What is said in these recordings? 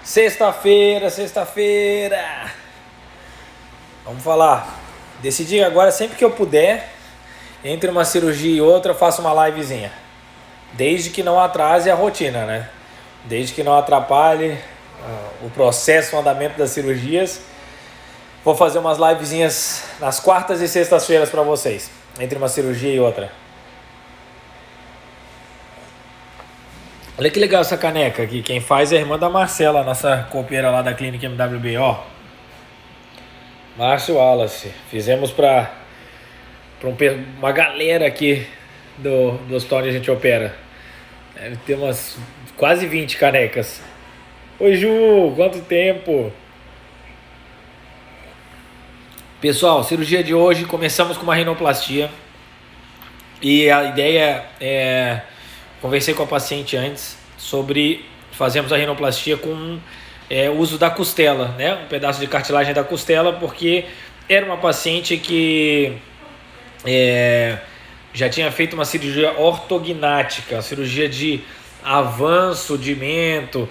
Sexta-feira, sexta-feira. Vamos falar. Decidi agora, sempre que eu puder, entre uma cirurgia e outra, eu faço uma livezinha. Desde que não atrase a rotina, né? Desde que não atrapalhe o processo, o andamento das cirurgias. Vou fazer umas livezinhas nas quartas e sextas-feiras para vocês, entre uma cirurgia e outra. Olha que legal essa caneca aqui. Quem faz é a irmã da Marcela, nossa copeira lá da clínica MWB, Márcio Wallace. Fizemos para uma galera aqui do hospital onde a gente opera. Deve ter umas quase 20 canecas. Oi, Ju, quanto tempo? Pessoal, cirurgia de hoje, começamos com uma rinoplastia. E a ideia é... Conversei com a paciente antes sobre fazermos a rinoplastia com o uso da costela, né? Um pedaço de cartilagem da costela, porque era uma paciente que já tinha feito uma cirurgia ortognática, uma cirurgia de avanço de mento,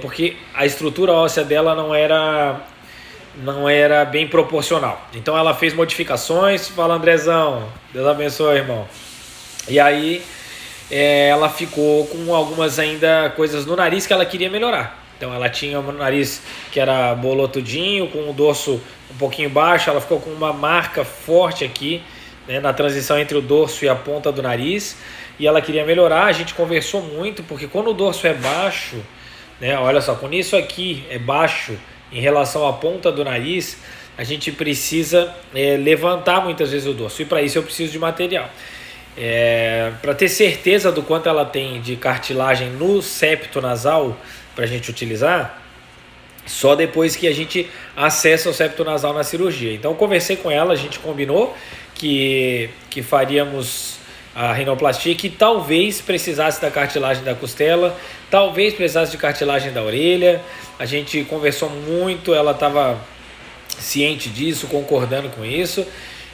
porque a estrutura óssea dela não era bem proporcional. Então ela fez modificações. Fala, Andrezão, Deus abençoe, irmão. E aí ela ficou com algumas ainda coisas no nariz que ela queria melhorar. Então ela tinha um nariz que era bolotudinho, com o dorso um pouquinho baixo. Ela ficou com uma marca forte aqui, né, na transição entre o dorso e a ponta do nariz. E ela queria melhorar. A gente conversou muito, porque quando o dorso é baixo, né, olha só, quando isso aqui é baixo em relação à ponta do nariz, a gente precisa levantar muitas vezes o dorso. E para isso eu preciso de material. Para ter certeza do quanto ela tem de cartilagem no septo nasal para a gente utilizar, só depois que a gente acessa o septo nasal na cirurgia. Então eu conversei com ela, a gente combinou que faríamos a rinoplastia, que talvez precisasse da cartilagem da costela, talvez precisasse de cartilagem da orelha. A gente conversou muito, ela estava ciente disso, concordando com isso,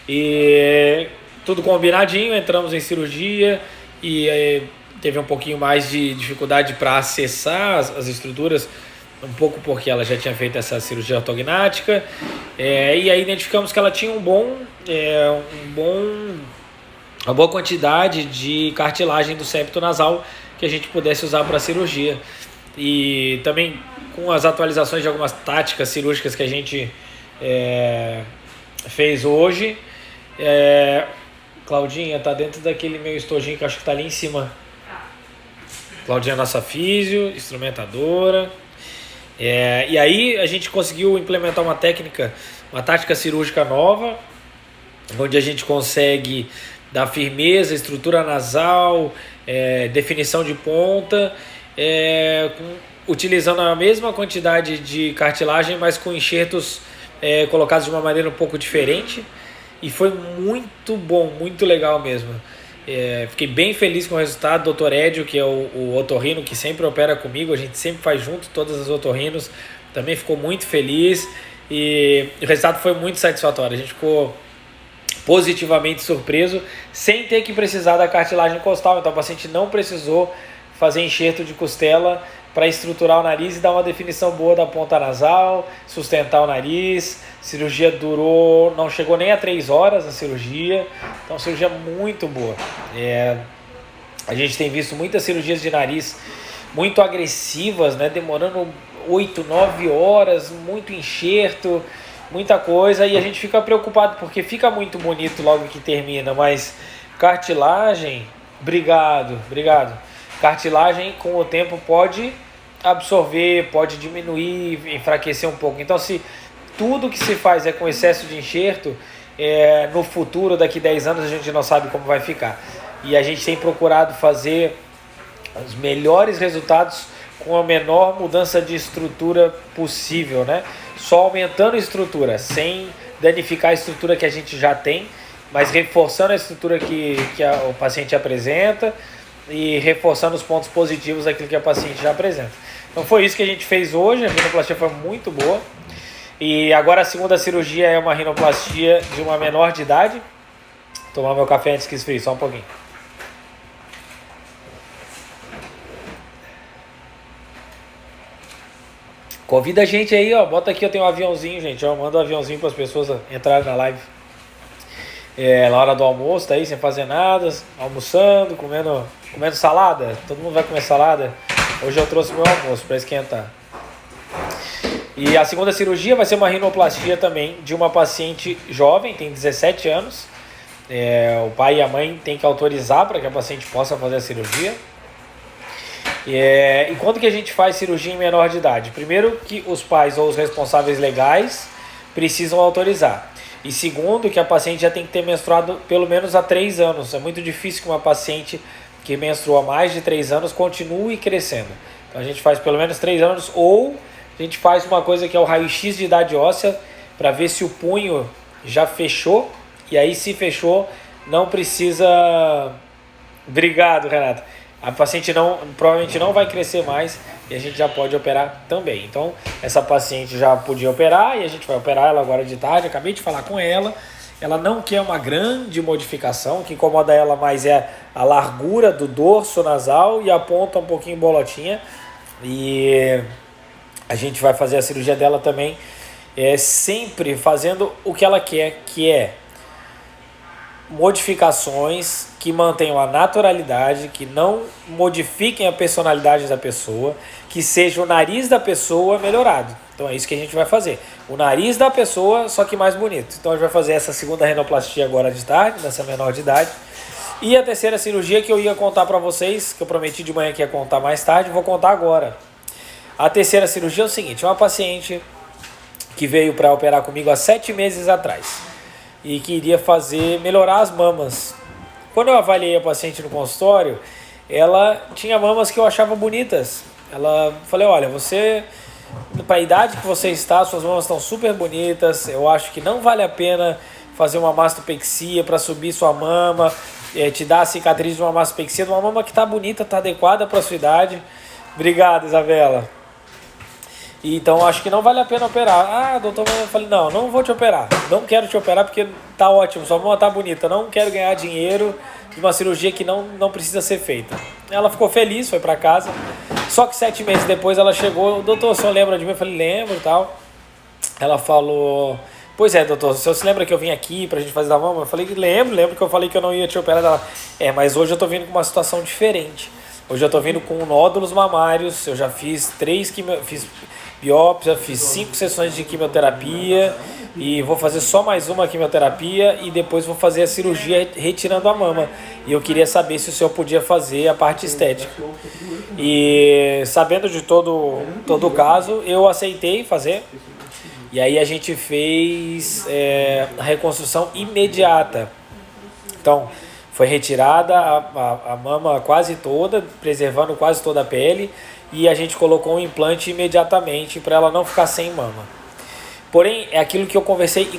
e tudo combinadinho. Entramos em cirurgia e teve um pouquinho mais de dificuldade para acessar as estruturas, um pouco porque ela já tinha feito essa cirurgia ortognática, e aí identificamos que ela tinha uma boa quantidade de cartilagem do septo nasal que a gente pudesse usar para a cirurgia. E também com as atualizações de algumas táticas cirúrgicas que a gente fez hoje. Claudinha tá dentro daquele meu estojinho que acho que tá ali em cima. Claudinha, nossa físio, instrumentadora. E aí a gente conseguiu implementar uma tática cirúrgica nova, onde a gente consegue dar firmeza, estrutura nasal, definição de ponta, utilizando a mesma quantidade de cartilagem, mas com enxertos colocados de uma maneira um pouco diferente. E foi muito bom, muito legal mesmo. Fiquei bem feliz com o resultado. Dr. Edio, que é o otorrino que sempre opera comigo, a gente sempre faz junto todas as otorrinos, também ficou muito feliz. E o resultado foi muito satisfatório. A gente ficou positivamente surpreso, sem ter que precisar da cartilagem costal. Então o paciente não precisou fazer enxerto de costela para estruturar o nariz e dar uma definição boa da ponta nasal, sustentar o nariz. A cirurgia durou, não chegou nem a 3 horas a cirurgia, então cirurgia muito boa. A gente tem visto muitas cirurgias de nariz muito agressivas, né, demorando 8, 9 horas, muito enxerto, muita coisa, e a gente fica preocupado porque fica muito bonito logo que termina, mas cartilagem, obrigado. Cartilagem com o tempo pode absorver, pode diminuir, enfraquecer um pouco. Então, se tudo que se faz é com excesso de enxerto, no futuro, daqui 10 anos, a gente não sabe como vai ficar. E a gente tem procurado fazer os melhores resultados com a menor mudança de estrutura possível, né? Só aumentando a estrutura, sem danificar a estrutura que a gente já tem, mas reforçando a estrutura que o paciente apresenta e reforçando os pontos positivos daquilo que a paciente já apresenta. Então foi isso que a gente fez hoje. A rinoplastia foi muito boa. E agora a segunda cirurgia é uma rinoplastia de uma menor de idade. Vou tomar meu café antes que esfrie, só um pouquinho. Convida a gente aí, ó. Bota aqui, eu tenho um aviãozinho, gente. Ó, manda um aviãozinho para as pessoas entrarem na live. Na hora do almoço, tá aí sem fazer nada, almoçando, comendo salada. Todo mundo vai comer salada. Hoje eu trouxe meu almoço para esquentar. E a segunda cirurgia vai ser uma rinoplastia também de uma paciente jovem, tem 17 anos. O pai e a mãe têm que autorizar para que a paciente possa fazer a cirurgia. E quando que a gente faz cirurgia em menor de idade? Primeiro, que os pais ou os responsáveis legais precisam autorizar. E segundo, que a paciente já tem que ter menstruado pelo menos há 3 anos. É muito difícil que uma paciente que menstrua há mais de 3 anos continue crescendo. Então a gente faz pelo menos 3 anos, ou a gente faz uma coisa que é o raio-x de idade óssea para ver se o punho já fechou. E aí, se fechou, não precisa... Obrigado, Renato. A paciente provavelmente não vai crescer mais e a gente já pode operar também. Então, essa paciente já podia operar e a gente vai operar ela agora de tarde. Acabei de falar com ela. Ela não quer uma grande modificação. O que incomoda ela mais é a largura do dorso nasal e a ponta um pouquinho bolotinha. E a gente vai fazer a cirurgia dela também, sempre fazendo o que ela quer, que é modificações que mantenham a naturalidade, que não modifiquem a personalidade da pessoa, que seja o nariz da pessoa melhorado. Então é isso que a gente vai fazer. O nariz da pessoa, só que mais bonito. Então a gente vai fazer essa segunda rinoplastia agora de tarde, nessa menor de idade. E a terceira cirurgia que eu ia contar para vocês, que eu prometi de manhã que ia contar mais tarde, vou contar agora. A terceira cirurgia é o seguinte: uma paciente que veio para operar comigo há 7 meses atrás e que iria melhorar as mamas. Quando eu avaliei a paciente no consultório, ela tinha mamas que eu achava bonitas. Falei, olha, você, para a idade que você está, suas mamas estão super bonitas, eu acho que não vale a pena fazer uma mastopexia para subir sua mama, te dar a cicatriz de uma mastopexia, de uma mama que está bonita, está adequada para a sua idade. Obrigado, Isabela. Então acho que não vale a pena operar. Doutor, eu falei, não vou te operar. Não quero te operar porque tá ótimo, sua mão tá bonita. Não quero ganhar dinheiro de uma cirurgia que não precisa ser feita. Ela ficou feliz, foi para casa. Só que 7 meses depois ela chegou, doutor, o senhor lembra de mim? Eu falei, lembro e tal. Ela falou, pois é, doutor, o senhor se lembra que eu vim aqui pra gente fazer da mama? Eu falei, lembro que eu falei que eu não ia te operar. Ela, mas hoje eu tô vindo com uma situação diferente. Hoje eu tô vindo com nódulos mamários, eu já fiz 3 biópsia, fiz 5 sessões de quimioterapia e vou fazer só mais uma quimioterapia e depois vou fazer a cirurgia retirando a mama. E eu queria saber se o senhor podia fazer a parte estética. E sabendo de todo o caso, eu aceitei fazer. E aí a gente fez a reconstrução imediata. Então, foi retirada a mama quase toda, preservando quase toda a pele, e a gente colocou um implante imediatamente para ela não ficar sem mama. Porém, é aquilo que eu conversei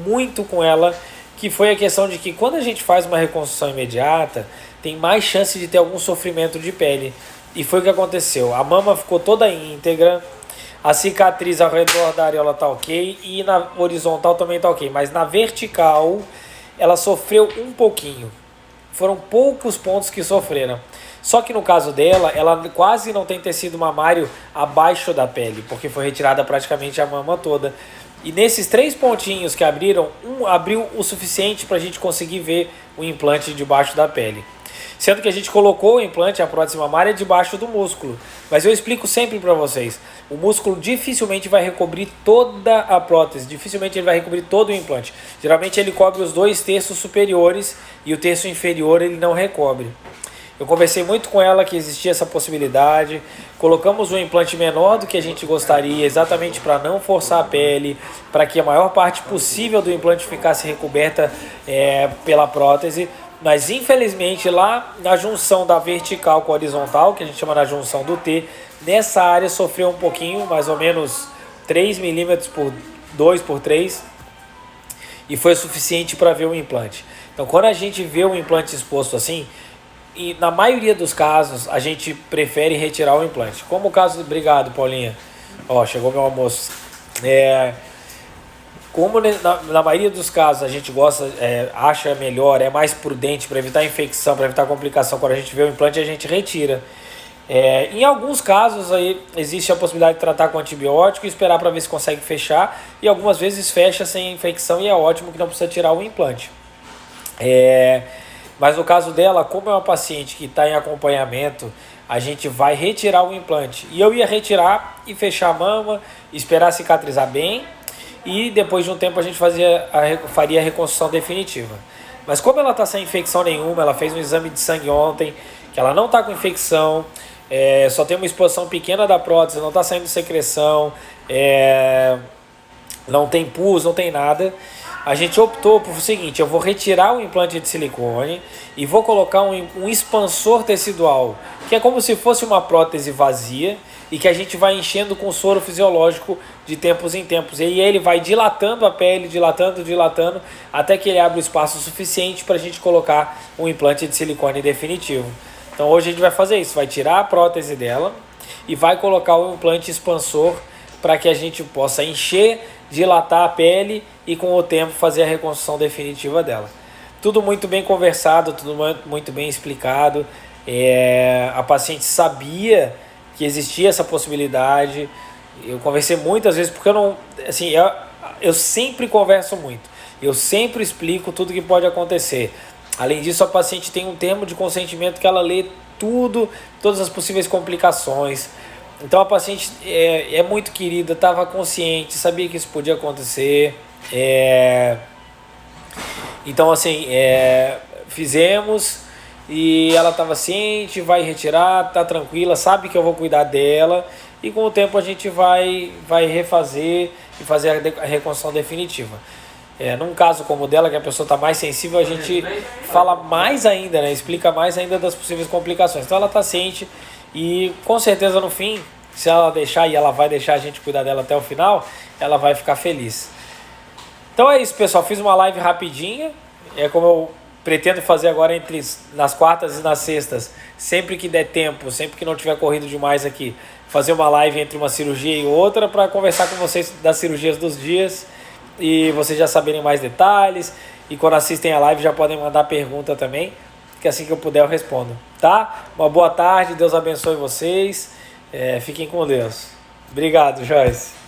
muito com ela, que foi a questão de que quando a gente faz uma reconstrução imediata, tem mais chance de ter algum sofrimento de pele. E foi o que aconteceu. A mama ficou toda íntegra, a cicatriz ao redor da areola tá ok, e na horizontal também tá ok, mas na vertical ela sofreu um pouquinho. Foram poucos pontos que sofreram. Só que no caso dela, ela quase não tem tecido mamário abaixo da pele, porque foi retirada praticamente a mama toda. E nesses 3 pontinhos que abriram, abriu o suficiente para a gente conseguir ver o implante debaixo da pele. Sendo que a gente colocou o implante, a prótese mamária, debaixo do músculo. Mas eu explico sempre para vocês, o músculo dificilmente vai recobrir toda a prótese, dificilmente ele vai recobrir todo o implante. Geralmente ele cobre os 2 terços superiores e o terço inferior ele não recobre. Eu conversei muito com ela que existia essa possibilidade, colocamos um implante menor do que a gente gostaria, exatamente para não forçar a pele, para que a maior parte possível do implante ficasse recoberta pela prótese, mas infelizmente lá na junção da vertical com a horizontal, que a gente chama na junção do T, nessa área sofreu um pouquinho, mais ou menos 3 milímetros por 2 por 3, e foi o suficiente para ver o implante. Então quando a gente vê o implante exposto assim, e na maioria dos casos a gente prefere retirar o implante. Como o caso, obrigado Paulinha, chegou meu almoço. Como na maioria dos casos a gente gosta, acha melhor, é mais prudente para evitar infecção, para evitar complicação, quando a gente vê o implante a gente retira. Em alguns casos aí existe a possibilidade de tratar com antibiótico e esperar para ver se consegue fechar, e algumas vezes fecha sem infecção e é ótimo que não precisa tirar o implante. Mas no caso dela, como é uma paciente que está em acompanhamento, a gente vai retirar o implante. E eu ia retirar e fechar a mama, esperar cicatrizar bem, e depois de um tempo a gente faria a reconstrução definitiva. Mas como ela está sem infecção nenhuma, ela fez um exame de sangue ontem, que ela não está com infecção, só tem uma exposição pequena da prótese, não está saindo secreção, não tem pus, não tem nada. A gente optou por o seguinte: eu vou retirar o implante de silicone e vou colocar um expansor tecidual, que é como se fosse uma prótese vazia e que a gente vai enchendo com soro fisiológico de tempos em tempos. E aí ele vai dilatando a pele, dilatando, até que ele abre o espaço suficiente para a gente colocar um implante de silicone definitivo. Então hoje a gente vai fazer isso, vai tirar a prótese dela e vai colocar o implante expansor para que a gente possa encher, dilatar a pele e com o tempo fazer a reconstrução definitiva dela. Tudo muito bem conversado, tudo muito bem explicado. A paciente sabia que existia essa possibilidade. Eu conversei muitas vezes, porque eu sempre converso muito, eu sempre explico tudo que pode acontecer. Além disso, a paciente tem um termo de consentimento que ela lê tudo, todas as possíveis complicações. Então a paciente é muito querida, estava consciente, sabia que isso podia acontecer. Então assim, fizemos e ela estava ciente, vai retirar, tá tranquila, sabe que eu vou cuidar dela, e com o tempo a gente vai refazer e fazer a reconstrução definitiva. Num caso como o dela, que a pessoa está mais sensível, a gente fala mais ainda, né? Explica mais ainda das possíveis complicações. Então ela está ciente e com certeza no fim, se ela deixar, e ela vai deixar a gente cuidar dela até o final, ela vai ficar feliz. Então é isso, pessoal, fiz uma live rapidinha, como eu pretendo fazer agora nas quartas e nas sextas, sempre que der tempo, sempre que não tiver corrido demais aqui, fazer uma live entre uma cirurgia e outra para conversar com vocês das cirurgias dos dias e vocês já saberem mais detalhes, e quando assistem a live já podem mandar pergunta também, que assim que eu puder eu respondo, tá? Uma boa tarde, Deus abençoe vocês, fiquem com Deus. Obrigado, Joyce.